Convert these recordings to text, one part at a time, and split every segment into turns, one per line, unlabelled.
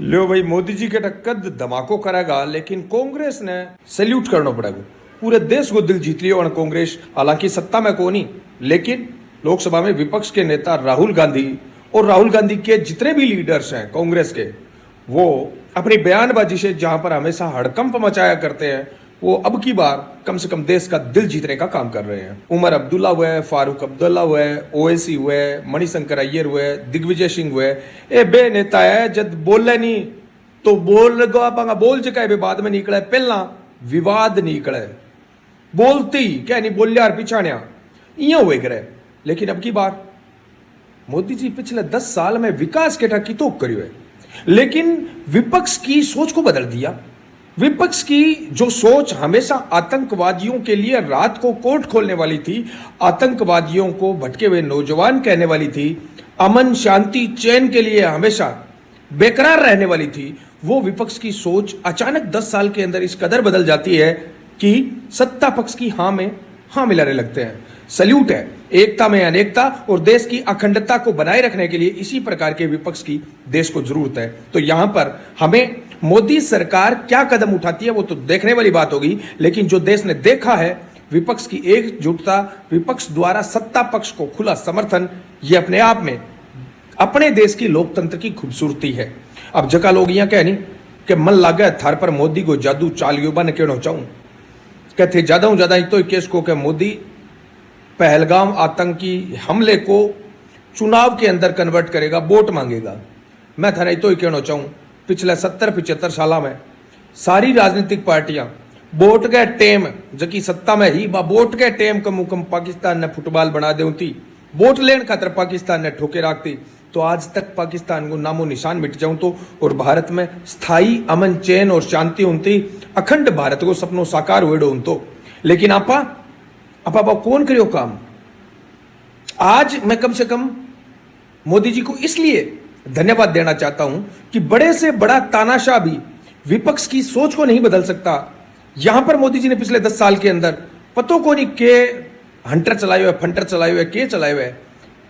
लो भाई, मोदी जी के टक्कद धमाको करेगा, लेकिन कांग्रेस ने सैल्यूट करना पड़ेगा। पूरे देश को दिल जीत लियो और कांग्रेस हालांकि सत्ता में को नहीं, लेकिन लोकसभा में विपक्ष के नेता राहुल गांधी और राहुल गांधी के जितने भी लीडर्स हैं कांग्रेस के, वो अपनी बयानबाजी से जहां पर हमेशा हड़कंप मचाया करते हैं, वो अब की बार कम से कम देश का दिल जीतने का काम कर रहे हैं। उमर अब्दुल्ला हुए, फारूक अब्दुल्ला हुए, ओवैसी हुए, मणिशंकर अय्यर हुए, दिग्विजय सिंह हुए, ए बे नेता है जब बोले नहीं तो बोल जगह विवाद में निकले, पहला विवाद निकले बोलती क्या नहीं बोलिया पिछाणिया इं हुए करे। लेकिन अब की बार मोदी जी पिछले 10 साल में विकास के टकी तो करियो है, लेकिन विपक्ष की सोच को बदल दिया। विपक्ष की जो सोच हमेशा आतंकवादियों के लिए रात को कोर्ट खोलने वाली थी, आतंकवादियों को भटके हुए नौजवान कहने वाली थी, अमन शांति चैन के लिए हमेशा बेकरार रहने वाली थी, वो विपक्ष की सोच अचानक 10 साल के अंदर इस कदर बदल जाती है कि सत्ता पक्ष की हां में हां मिलाने लगते हैं। सल्यूट है, एकता में अनेकता और देश की अखंडता को बनाए रखने के लिए इसी प्रकार के विपक्ष की देश को जरूरत है। तो यहां पर हमें मोदी सरकार क्या कदम उठाती है वो तो देखने वाली बात होगी, लेकिन जो देश ने देखा है विपक्ष की एकजुटता, विपक्ष द्वारा सत्ता पक्ष को खुला समर्थन, ये अपने आप में अपने देश की लोकतंत्र की खूबसूरती है। अब जका लोग यहाँ कह नहीं कि मन लागे थार पर मोदी को जादू चालियो बन के चाहूं कहते ज्यादा ही तो केस को मोदी पहलगाम आतंकी हमले को चुनाव के अंदर कन्वर्ट करेगा, वोट मांगेगा। मैं थाने तो ही कहना चाहूं पिछले 70-75 साल में सारी राजनीतिक पार्टियां वोट के टेम जबकि सत्ता में ही वोट के टेम कम कम पाकिस्तान ने फुटबॉल बना दे थी, वोट लेने खातर पाकिस्तान ने ठोके रखती, तो आज तक पाकिस्तान को नामो निशान मिट जाऊं तो और भारत में स्थायी अमन चैन और शांति होती, अखंड भारत को सपनों साकार हुए तो। लेकिन आपा कौन करियो काम। आज मैं कम से कम मोदी जी को इसलिए धन्यवाद देना चाहता हूं कि बड़े से बड़ा तानाशाह भी विपक्ष की सोच को नहीं बदल सकता। यहां पर मोदी जी ने पिछले 10 साल के अंदर पतो को नहीं के हंटर चलाए हुए, फंटर चलाए हुए, के चलाए हुए,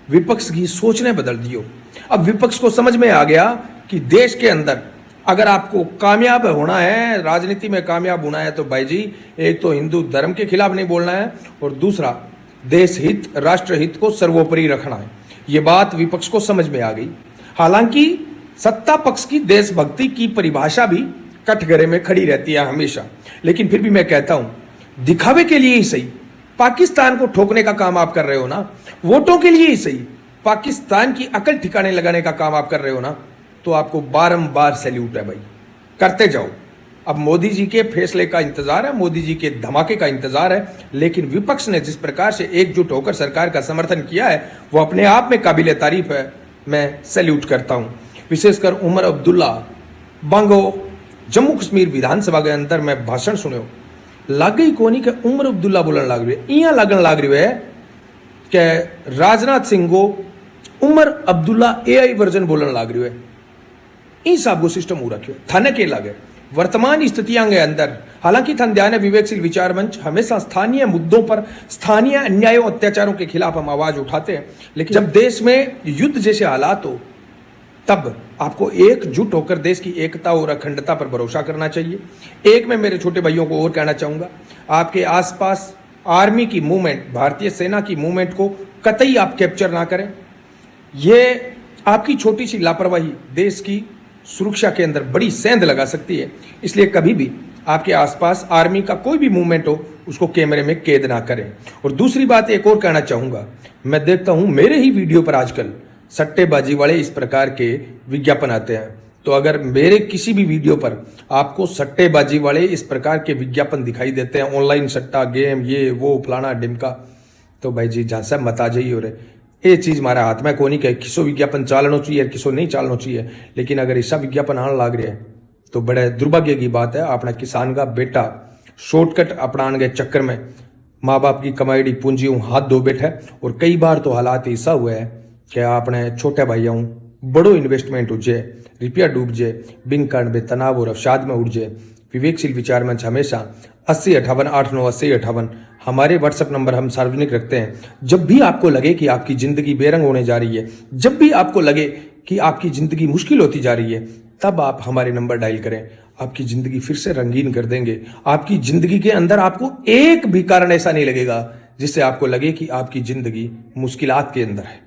विपक्ष की सोच ने बदल दियो। अब विपक्ष को समझ में आ गया कि देश के अंदर अगर आपको कामयाब होना है, राजनीति में कामयाब होना है, तो भाई जी एक तो हिंदू धर्म के खिलाफ नहीं बोलना है और दूसरा देश हित, राष्ट्र हित को सर्वोपरि रखना है। ये बात विपक्ष को समझ में आ गई। हालांकि सत्ता पक्ष की देशभक्ति की परिभाषा भी कटघरे में खड़ी रहती है हमेशा, लेकिन फिर भी मैं कहता हूं दिखावे के लिए ही सही पाकिस्तान को ठोकने का काम आप कर रहे हो ना, वोटों के लिए ही सही पाकिस्तान की अकल ठिकाने लगाने का काम आप कर रहे हो ना, तो आपको बारंबार सैल्यूट है भाई, करते जाओ। अब मोदी जी के फैसले का इंतजार है, मोदी जी के धमाके का इंतजार है, लेकिन विपक्ष ने जिस प्रकार से एकजुट होकर सरकार का समर्थन किया है वो अपने आप में काबिले तारीफ है। मैं सैल्यूट करता हूं। विशेषकर उमर अब्दुल्ला बांगो जम्मू कश्मीर विधानसभा के अंदर मैं भाषण सुनो लागे ही कोनी के उमर अब्दुल्ला बोलन लाग रही है, इं लगन लाग रही है कि राजनाथ सिंह को उमर अब्दुल्ला AI वर्जन बोलन लाग रही है। इन सब को सिस्टम हो रखे थाने के लागे वर्तमान स्थितियां के अंदर। हालांकि थन ध्यान विवेकशील विचार मंच हमेशा स्थानीय मुद्दों पर, स्थानीय अन्यायों अत्याचारों के खिलाफ हम आवाज उठाते हैं, लेकिन जब देश में युद्ध जैसे हालात हो तब आपको एकजुट होकर देश की एकता और अखंडता पर भरोसा करना चाहिए। एक मैं मेरे छोटे भाइयों को और कहना चाहूंगा, आपके आसपास आर्मी की मूवमेंट, भारतीय सेना की मूवमेंट को कतई आप कैप्चर ना करें। ये आपकी छोटी सी लापरवाही देश की सुरक्षा के अंदर बड़ी सेंध लगा सकती है, इसलिए कभी भी आपके आसपास आर्मी का कोई भी मूवमेंट हो उसको कैमरे में कैद ना करें। और दूसरी बात एक और कहना चाहूंगा, मैं देखता हूं मेरे ही वीडियो पर आजकल सट्टेबाजी वाले इस प्रकार के विज्ञापन आते हैं, तो अगर मेरे किसी भी वीडियो पर आपको सट्टेबाजी वाले इस प्रकार के विज्ञापन दिखाई देते हैं, ऑनलाइन सट्टा गेम ये वो फलाना डिमका, तो भाई जी जहां से मत आ जाइए। और ये चीज हमारे हाथ में कोनी के किसो विज्ञापन चालना चाहिए किसो नहीं चालना चाहिए, लेकिन अगर ऐसा विज्ञापन आने लग रहे हैं तो बड़े दुर्भाग्य की बात है। अपना किसान का बेटा शॉर्टकट अपनाने के चक्कर में माँ बाप की कमाई पूंजी हाथ धो बैठा है, और कई बार तो हालात ऐसा हुआ है कि आपने छोटे भाइयों बड़ो इन्वेस्टमेंट उठ जाए, रुपया डूब जाए, बिन कारण बे तनाव और अवसाद में उठ जाए। विवेकशील विचार मंच हमेशा 8058898058 हमारे व्हाट्सएप नंबर हम सार्वजनिक रखते हैं। जब भी आपको लगे कि आपकी जिंदगी बेरंग होने जा रही है, जब भी आपको लगे कि आपकी जिंदगी मुश्किल होती जा रही है, तब आप हमारे नंबर डायल करें। आपकी जिंदगी फिर से रंगीन कर देंगे। आपकी जिंदगी के अंदर आपको एक भी कारण ऐसा नहीं लगेगा जिससे आपको लगे कि आपकी जिंदगी मुश्किलात के अंदर है।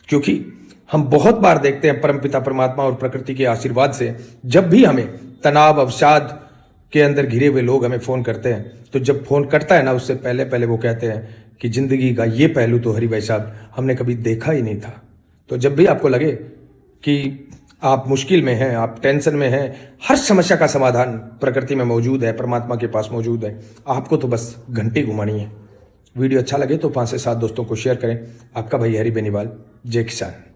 क्योंकि हम बहुत बार देखते हैं परमपिता परमात्मा और प्रकृति के आशीर्वाद से, जब भी हमें तनाव अवसाद के अंदर घिरे हुए लोग हमें फोन करते हैं, तो जब फोन करता है ना, उससे पहले पहले वो कहते हैं कि जिंदगी का ये पहलू तो हरि भाई साहब हमने कभी देखा ही नहीं था। तो जब भी आपको लगे कि आप मुश्किल में हैं, आप टेंशन में हैं, हर समस्या का समाधान प्रकृति में मौजूद है, परमात्मा के पास मौजूद है। आपको तो बस घंटी घुमानी है। वीडियो अच्छा लगे तो 5 से 7 दोस्तों को शेयर करें। आपका भाई हरि बेनीवाल, जय किसान।